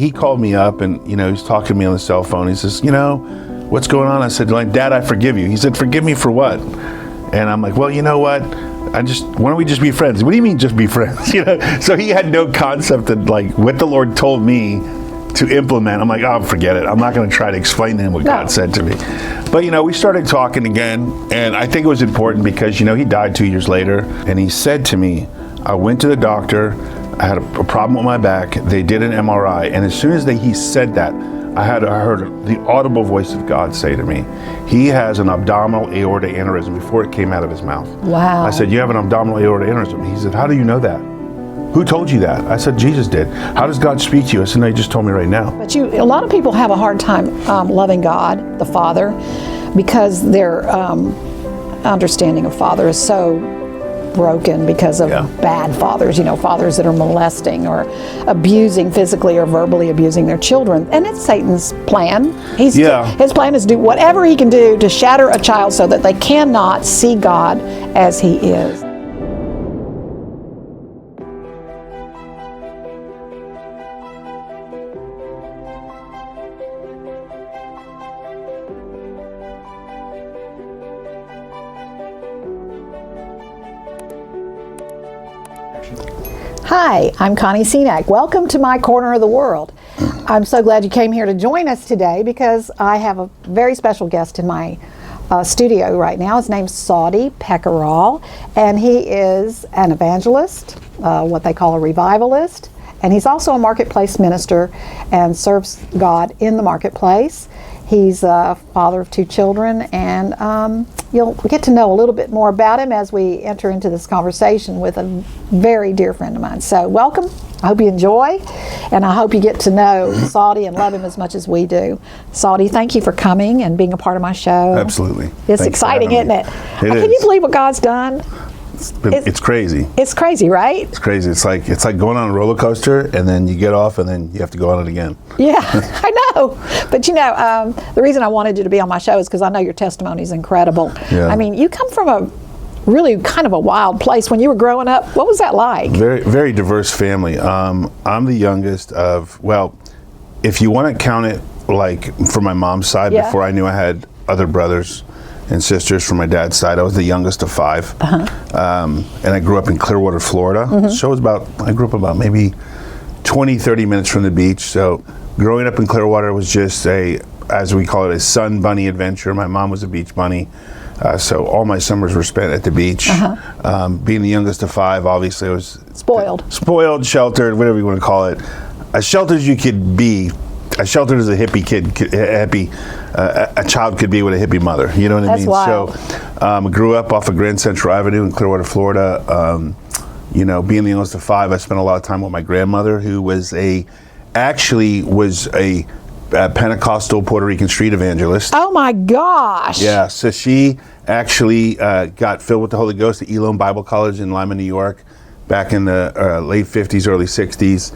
He called me up and, he's talking to me on the cell phone. He says, what's going on? I said, Dad, I forgive you. He said, forgive me for what? And I'm like, well, you know what? Why don't we just be friends? What do you mean just be friends? So he had no concept of what the Lord told me to implement. I'm like, oh, forget it. I'm not going to try to explain to him what God said to me. But, we started talking again, and I think it was important because, he died 2 years later, and he said to me, I went to the doctor, I had a problem with my back, they did an MRI, and as soon as he said that, I heard the audible voice of God say to me, he has an abdominal aortic aneurysm before it came out of his mouth. Wow. I said, you have an abdominal aortic aneurysm. He said, how do you know that? Who told you that? I said, Jesus did. How does God speak to you? I said, no, he just told me right now. But a lot of people have a hard time loving God, the Father, because their understanding of Father is so broken because of bad fathers, fathers that are molesting or abusing, physically or verbally abusing their children. And it's Satan's plan. His plan is to do whatever he can do to shatter a child so that they cannot see God as he is. Hi, I'm Connie Cenac. Welcome to my corner of the world. I'm so glad you came here to join us today because I have a very special guest in my studio right now. His name's Sadi Pekerol, and he is an evangelist, what they call a revivalist, and he's also a marketplace minister and serves God in the marketplace. He's a father of 2 children, and you'll get to know a little bit more about him as we enter into this conversation with a very dear friend of mine. So welcome. I hope you enjoy, and I hope you get to know Sadi and love him as much as we do. Sadi, thank you for coming and being a part of my show. Absolutely. It's exciting, isn't it? Can you believe what God's done? It's crazy. It's crazy, right? It's crazy. It's like going on a roller coaster, and then you get off, and then you have to go on it again. Yeah, I know. But the reason I wanted you to be on my show is because I know your testimony is incredible. Yeah. I mean, you come from a really kind of a wild place when you were growing up. What was that like? Very, very diverse family. I'm the youngest of, if you want to count it from my mom's side, before I knew I had other brothers and sisters from my dad's side, I was the youngest of 5. And I grew up in Clearwater, Florida. So I grew up about maybe 20, 30 minutes from the beach. So growing up in Clearwater was just as we call it, a sun bunny adventure. My mom was a beach bunny. So all my summers were spent at the beach. Being the youngest of 5, obviously I was spoiled, sheltered, whatever you want to call it. As sheltered as you could be, as sheltered as a hippie kid, a child could be with a hippie mother. You know what I mean? Wild. So I grew up off of Grand Central Avenue in Clearwater, Florida. Being the youngest of 5, I spent a lot of time with my grandmother, who was a Pentecostal Puerto Rican street evangelist. Oh my gosh! Yeah, so she actually got filled with the Holy Ghost at Elon Bible College in Lima, New York, back in the late 50s, early 60s.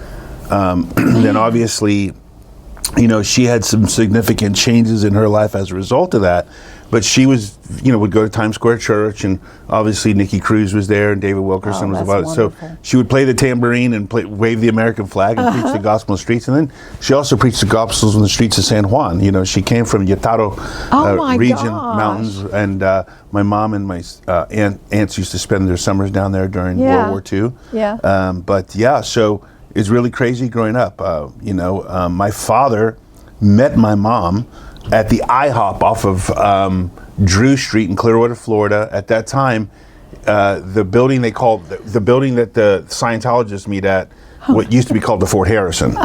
Then obviously, she had some significant changes in her life as a result of that. But she was, would go to Times Square Church, and obviously Nikki Cruz was there, and David Wilkerson was about it. So she would play the tambourine and wave the American flag and preach the gospel in the streets. And then she also preached the gospels in the streets of San Juan. She came from Yataro region, mountains, and my mom and my aunts used to spend their summers down there during World War II. Yeah. So it's really crazy growing up. My father met my mom at the IHOP off of Drew Street in Clearwater, Florida. At that time, the building they called the building that the Scientologists meet at, what used to be called the Fort Harrison,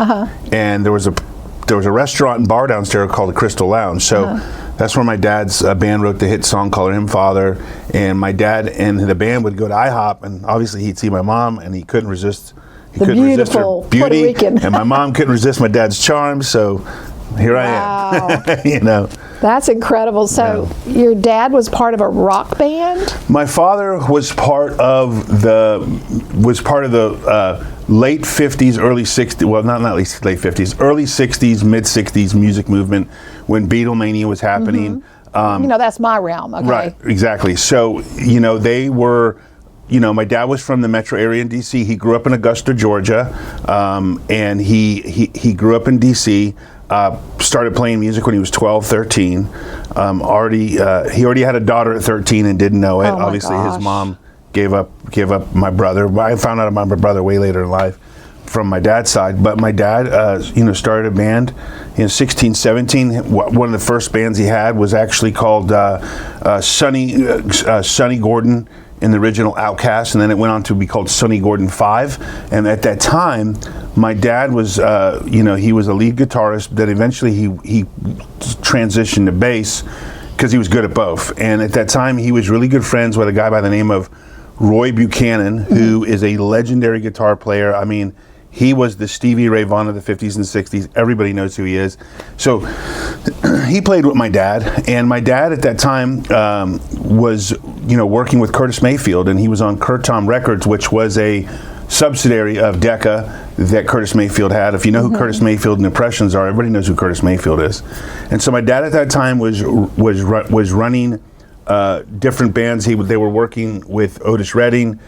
and there was a restaurant and bar downstairs called the Crystal Lounge. So that's where my dad's band wrote the hit song called Him Father, and my dad and the band would go to IHOP, and obviously he'd see my mom, and he couldn't resist. He couldn't resist her beauty, and my mom couldn't resist my dad's charm. So here I am. That's incredible. So your dad was part of a rock band? My father was part of the late 50s, early 60s, well, not late 50s, early 60s, mid 60s music movement when Beatlemania was happening. That's my realm. Okay. Right, exactly. So, they were my dad was from the metro area in D.C. He grew up in Augusta, Georgia, and he grew up in D.C., started playing music when he was 12, 13. He already had a daughter at 13 and didn't know it. Oh my Obviously, gosh. his mom gave up my brother. I found out about my brother way later in life from my dad's side. But my dad, started a band in 16, 17. One of the first bands he had was actually called Sonny Gordon in the original Outcast, and then it went on to be called Sonny Gordon 5. And at that time, my dad was, he was a lead guitarist. Then eventually he transitioned to bass because he was good at both. And at that time, he was really good friends with a guy by the name of Roy Buchanan, who is a legendary guitar player. I mean, he was the Stevie Ray Vaughan of the 50s and 60s. Everybody knows who he is. So he played with my dad, and my dad at that time was, working with Curtis Mayfield, and he was on Kurt Tom Records, which was a subsidiary of Decca that Curtis Mayfield had. If you know who Curtis Mayfield and Impressions are, everybody knows who Curtis Mayfield is. And so my dad at that time was running different bands. They were working with Otis Redding,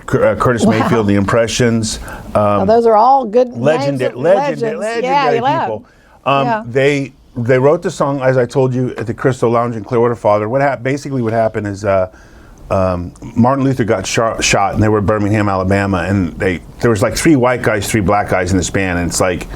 Curtis Mayfield, the Impressions. Those are all good legendary people. They wrote the song, as I told you, at the Crystal Lounge in Clearwater Father. What happened is Martin Luther got shot, and they were in Birmingham, Alabama, and there was like 3 white guys, 3 black guys in this band, and it's like,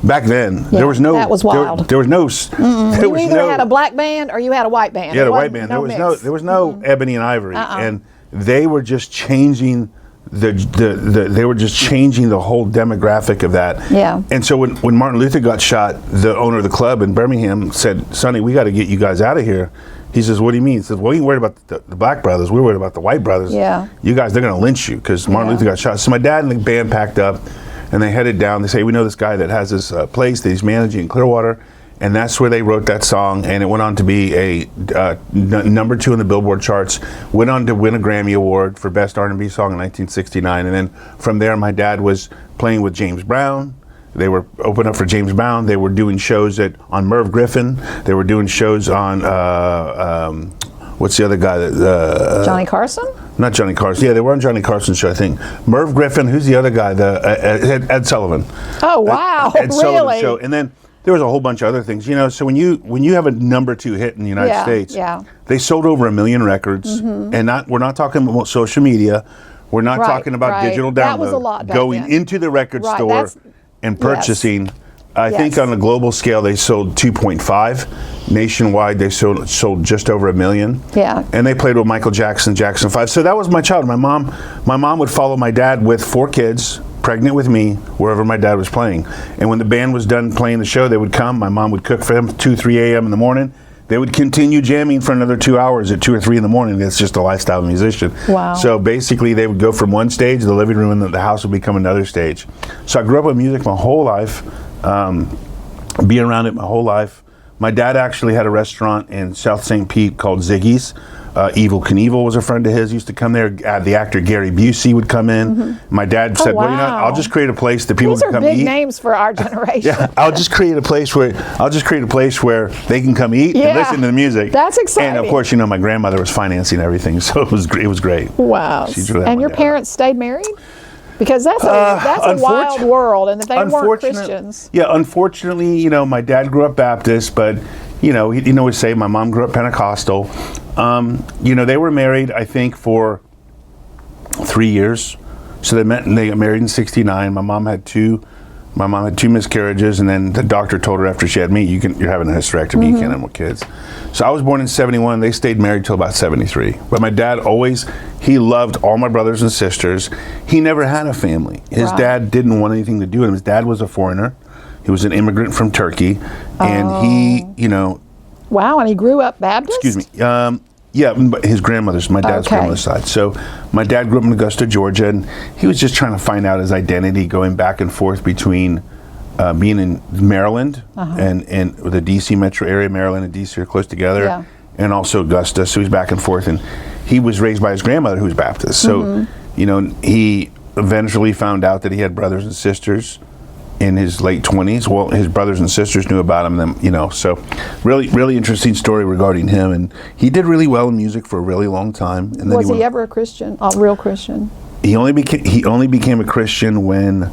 back then, there was no. That was wild. There was no. You either had a black band or you had a white band. You had a white band. There was no Ebony and Ivory, and they were just changing they were just changing the whole demographic of that. Yeah. And so when Martin Luther got shot, the owner of the club in Birmingham said, "Sonny, we got to get you guys out of here." He says, "What do you mean?" He says, "Well, you ain't worried about the black brothers. We're worried about the white brothers. Yeah. You guys, they're going to lynch you because Martin Luther got shot." So my dad and the band packed up, and they headed down. They say, "We know this guy that has this place that he's managing in Clearwater." And that's where they wrote that song, and it went on to be a number 2 in the Billboard charts. Went on to win a Grammy Award for Best R&B Song in 1969, and then from there, my dad was playing with James Brown. They were opening up for James Brown. They were doing shows on Merv Griffin. They were doing shows on what's the other guy? Johnny Carson? Not Johnny Carson. Yeah, they were on Johnny Carson's show, I think. Merv Griffin. Who's the other guy? Ed Sullivan. Oh wow! Ed Sullivan really? show, and then. There was a whole bunch of other things, So when you have a number 2 hit in the United States, they sold over 1 million records, and we're not talking about social media, we're not talking about digital download. That was a lot back going then. into the record store and purchasing. Yes. I think on a global scale they sold 2.5. Nationwide they sold just over 1 million. Yeah. And they played with Michael Jackson, Jackson 5. So that was my childhood. My mom would follow my dad with 4 kids. Pregnant with me, wherever my dad was playing. And when the band was done playing the show, they would come. My mom would cook for them 2, 3 a.m. in the morning. They would continue jamming for another 2 hours at 2 or 3 in the morning. That's just the lifestyle of a musician. Wow. So basically, they would go from one stage, the living room, and the house would become another stage. So I grew up with music my whole life, being around it my whole life. My dad actually had a restaurant in South St. Pete called Ziggy's. Evil Knievel was a friend of his, used to come there. The actor Gary Busey would come in. My dad said, "Well, I'll just create a place that people can come eat." These are big names for our generation. Yeah, I'll just create a place where they can come eat and listen to the music. That's exciting. And of course, my grandmother was financing everything, so it was great. Wow. And your parents stayed married? Because that's a wild world, and if they weren't Christians. Yeah, unfortunately, my dad grew up Baptist, but he always say my mom grew up Pentecostal. They were married, I think, for 3 years. So they met and they got married in '69. My mom had two miscarriages, and then the doctor told her after she had me, you're having a hysterectomy, you can't have more kids. So I was born in '71. They stayed married till about '73. But my dad he loved all my brothers and sisters. He never had a family. His dad didn't want anything to do with him. His dad was a foreigner. He was an immigrant from Turkey, and he. Wow, and he grew up Baptist? Excuse me. Yeah, but his grandmother's, my dad's grandmother's side. So my dad grew up in Augusta, Georgia, and he was just trying to find out his identity, going back and forth between being in Maryland and the D.C. metro area. Maryland and D.C. are close together, and also Augusta. So he's back and forth, and he was raised by his grandmother, who was Baptist. So, he eventually found out that he had brothers and sisters in his late 20s. Well, his brothers and sisters knew about him. Then, so really interesting story regarding him. And he did really well in music for a really long time. And then Was he ever a Christian, a real Christian? He only became a Christian when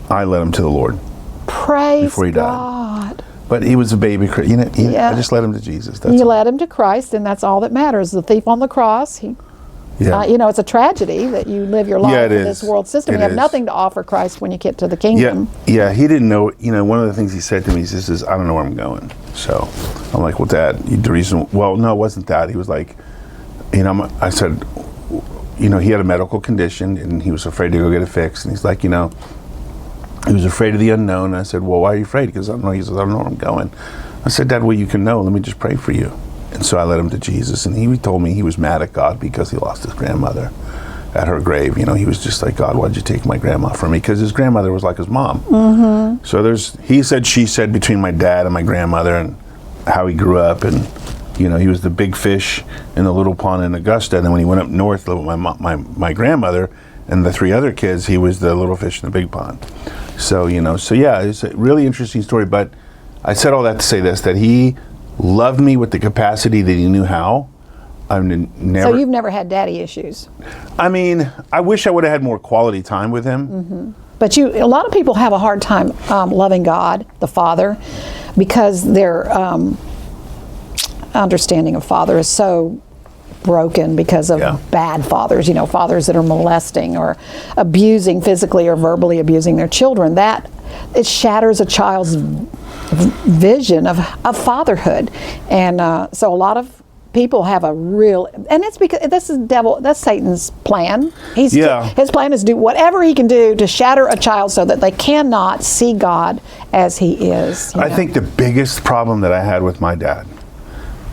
I led him to the Lord. Praise before he died. God. But he was a baby. I just led him to Jesus. You led him to Christ, and that's all that matters. The thief on the cross, it's a tragedy that you live your life in this world system. You have nothing to offer Christ when you get to the kingdom. Yeah, he didn't know. One of the ththings he said to me is, I don't know where I'm going. So I'm like, well, Dad, no, it wasn't that. He was like, I said, he had a medical condition, and he was afraid to go get it fixed. And he's like, he was afraid of the unknown. And I said, well, why are you afraid? Because I don't know. He says, I don't know where I'm going. I said, Dad, well, you can know. Let me just pray for you. And so I led him to Jesus, and he told me he was mad at God because he lost his grandmother at her grave. He was just like, God, why'd you take my grandma from me? Because his grandmother was like his mom. Mm-hmm. So he said, she said between my dad and my grandmother and how he grew up. And, he was the big fish in the little pond in Augusta. And then when he went up north with my grandmother and the 3 other kids, he was the little fish in the big pond. So, yeah, it's a really interesting story. But I said all that to say this, that he loved me with the capacity that he knew how. So you've never had daddy issues? I mean, I wish I would have had more quality time with him. Mm-hmm. But a lot of people have a hard time loving God, the Father, because their understanding of Father is so broken because of bad fathers, fathers that are molesting or abusing, physically or verbally abusing their children. That it shatters a child's vision of fatherhood. And so a lot of people have a real, and it's because that's Satan's plan. His plan is to do whatever he can do to shatter a child so that they cannot see God as he is. I think the biggest problem that I had with my dad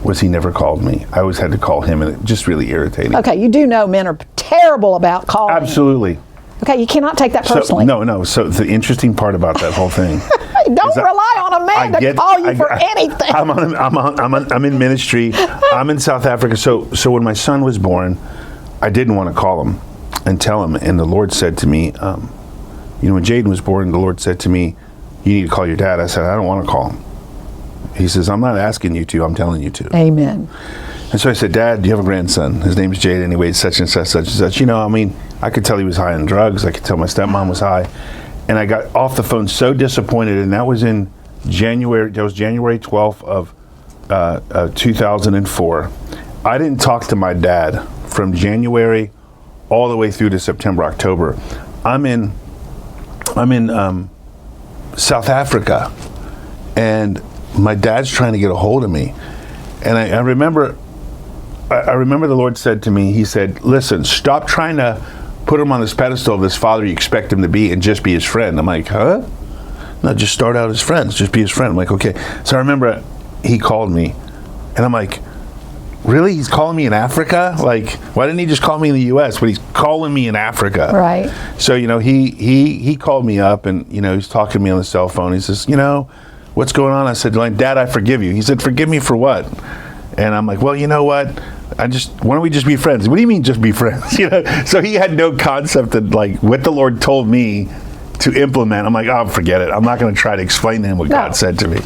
was he never called me. I always had to call him, and it just really irritated me. Okay, you do know men are terrible about calling. Absolutely. Okay, you cannot take that personally. No. So the interesting part about that whole thing. Don't rely on a man to call you for anything. I'm in ministry. I'm in South Africa. So when my son was born, I didn't want to call him and tell him. And the Lord said to me, when Jaden was born, the Lord said to me, you need to call your dad. I said, I don't want to call him. He says, I'm not asking you to, I'm telling you to. Amen. And so I said, Dad, do you have a grandson? His name's Jaden, he weighed such and such, such and such. I could tell he was high on drugs. I could tell my stepmom was high. And I got off the phone so disappointed, and that was in January 12th of 2004. I didn't talk to my dad from January all the way through to September, October. I'm in South Africa, and my dad's trying to get a hold of me. And I remember the Lord said to me, he said, listen, stop trying to put him on this pedestal of this father you expect him to be and just be his friend. I'm like, huh? No, just start out as friends, just be his friend. I'm like, okay. So I remember he called me, and I'm like, really? He's calling me in Africa? Like, why didn't he just call me in the U.S.? But he's calling me in Africa. Right. So, he called me up, and, he's talking to me on the cell phone. He says, what's going on? I said, Dad, I forgive you. He said, forgive me for what? And I'm like, well, you know what? Why don't we just be friends? What do you mean just be friends? So he had no concept that what the Lord told me to implement. I'm like, oh, forget it. I'm not going to try to explain to him what God said to me.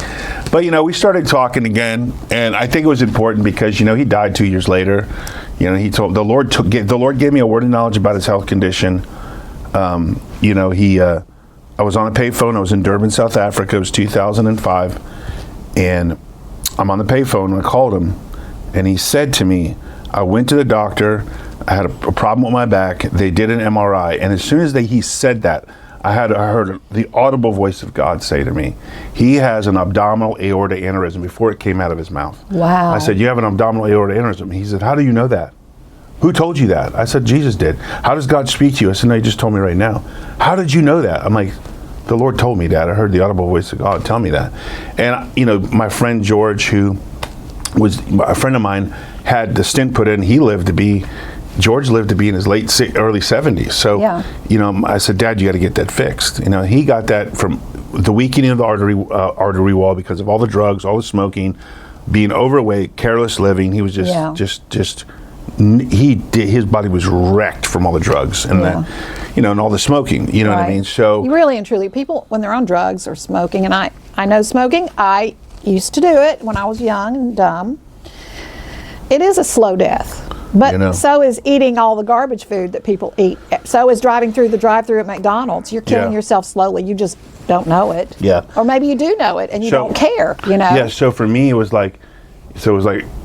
But, we started talking again, and I think it was important because, he died 2 years later. The Lord gave me a word of knowledge about his health condition. I was on a payphone. I was in Durban, South Africa. It was 2005. And I'm on the payphone, and I called him. And he said to me, I went to the doctor. I had a problem with my back. They did an MRI. And as soon as he said that, I heard the audible voice of God say to me, he has an abdominal aorta aneurysm, before it came out of his mouth. Wow. I said, you have an abdominal aorta aneurysm? He said, how do you know that? Who told you that? I said, Jesus did. How does God speak to you? I said, no, he just told me right now. How did you know that? I'm like, the Lord told me, Dad. I heard the audible voice of God tell me that. And, my friend George, who was a friend of mine, had the stent put in. George lived to be in his early 70s. So, I said, Dad, you got to get that fixed. He got that from the weakening of the artery wall because of all the drugs, all the smoking, being overweight, careless living. He was just his body was wrecked from all the drugs and and all the smoking. You know what I mean? So you really and truly, people when they're on drugs or smoking, and I know smoking. I used to do it when I was young and dumb. It is a slow death. But so is eating all the garbage food that people eat. So is driving through the drive-through at McDonald's. You're killing yourself slowly. You just don't know it. Yeah. Or maybe you do know it and you don't care, Yeah, so for me it was like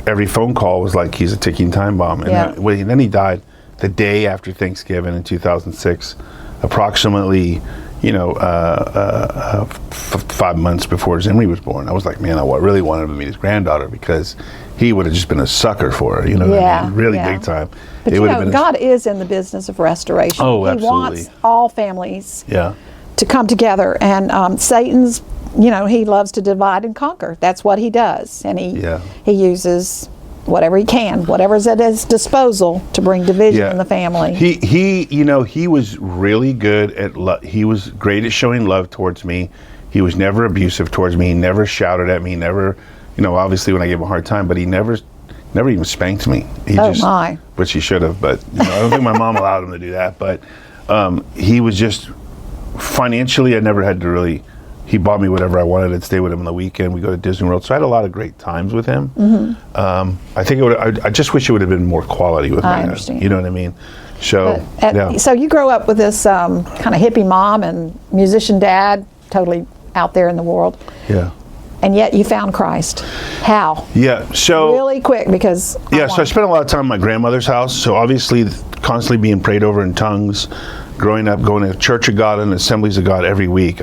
every phone call was like he's a ticking time bomb. And then he died the day after Thanksgiving in 2006, approximately 5 months before Zimri was born. I was like, man, I really wanted him to meet his granddaughter because he would have just been a sucker for her, what I mean? Really big time. But God is in the business of restoration. Oh, he absolutely. Wants all families to come together. And Satan's, he loves to divide and conquer. That's what he does. And he uses whatever he can, whatever's at his disposal to bring division in the family. He was really good at he was great at showing love towards me. He was never abusive towards me. He never shouted at me. Never, obviously when I gave him a hard time, but he never even spanked me. Which he should have, but I don't think my mom allowed him to do that. But he was just financially, I never had to really. He bought me whatever I wanted. I'd stay with him on the weekend. We go to Disney World. So I had a lot of great times with him. I think I just wish it would have been more quality with me. I understand. You know what I mean? So, So you grow up with this kind of hippie mom and musician dad, totally out there in the world. Yeah. And yet you found Christ. How? Yeah. So really quick because. So I spent a lot of time at my grandmother's house. So obviously constantly being prayed over in tongues, growing up, going to Church of God and Assemblies of God every week.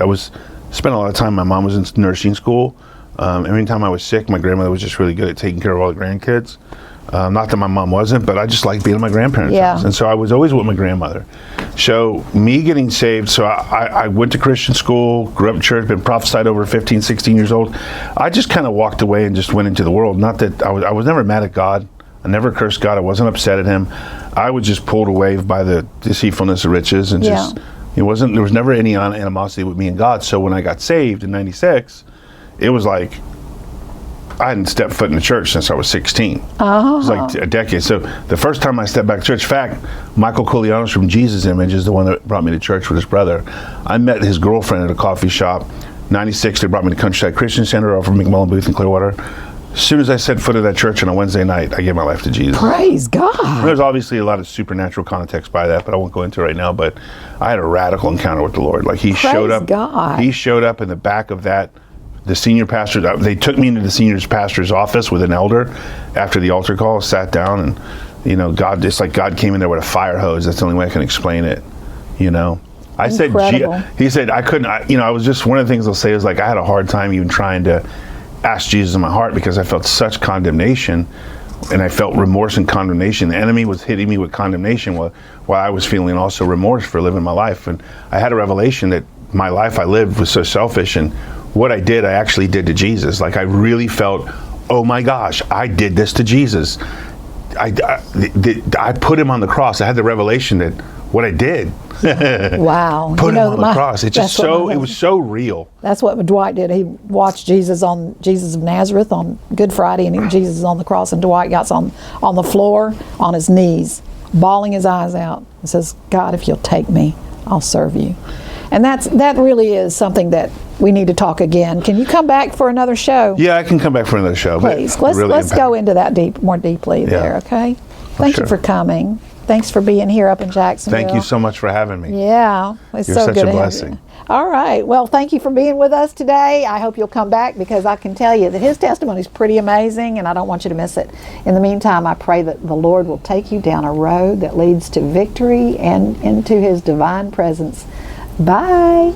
Spent a lot of time. My mom was in nursing school. Every time I was sick, my grandmother was just really good at taking care of all the grandkids. Not that my mom wasn't, but I just liked being at my grandparents' house. And so I was always with my grandmother. So me getting saved, so I went to Christian school, grew up in church, been prophesied over 15, 16 years old. I just kind of walked away and just went into the world. Not that I was never mad at God. I never cursed God. I wasn't upset at him. I was just pulled away by the deceitfulness of riches and just... there was never any animosity with me and God. So when I got saved in '96, it was like I hadn't stepped foot in the church since I was 16. It was like a decade. So the first time I stepped back to church, in fact, Michael Koulianos from Jesus Image is the one that brought me to church with his brother. I met his girlfriend at a coffee shop. '96, they brought me to Countryside Christian Center off of McMullen Booth in Clearwater. As soon as I set foot at that church on a Wednesday night, I gave my life to Jesus. Praise God. There's obviously a lot of supernatural context by that, but I won't go into it right now. But I had a radical encounter with the Lord. Like he showed up. God. He showed up in the back of that. The senior pastor. They took me into the senior pastor's office with an elder after the altar call. Sat down, and God, it's like God came in there with a fire hose. That's the only way I can explain it. I Incredible. said. He said I couldn't. I was just one of the things they'll say is like I had a hard time even trying to ask Jesus in my heart because I felt such condemnation and I felt remorse and condemnation. The enemy was hitting me with condemnation while I was feeling also remorse for living my life. And I had a revelation that my life I lived was so selfish, and what I did, I actually did to Jesus. Like I really felt, oh my gosh, I did this to Jesus. I put him on the cross. I had the revelation that what I did. Wow. Put him on the cross. It was so real. That's what Dwight did. He watched Jesus of Nazareth on Good Friday, and Jesus is on the cross, and Dwight got on the floor on his knees, bawling his eyes out, and says, God, if you'll take me, I'll serve you. And that really is something that we need to talk again. Can you come back for another show? Yeah, I can come back for another show. Please. Let's go into that more deeply there, okay? Thank you for coming. Thanks for being here up in Jacksonville. Thank you so much for having me. Yeah, it's You're so such good a to have blessing. you. All right. Well, thank you for being with us today. I hope you'll come back because I can tell you that his testimony is pretty amazing, and I don't want you to miss it. In the meantime, I pray that the Lord will take you down a road that leads to victory and into his divine presence. Bye.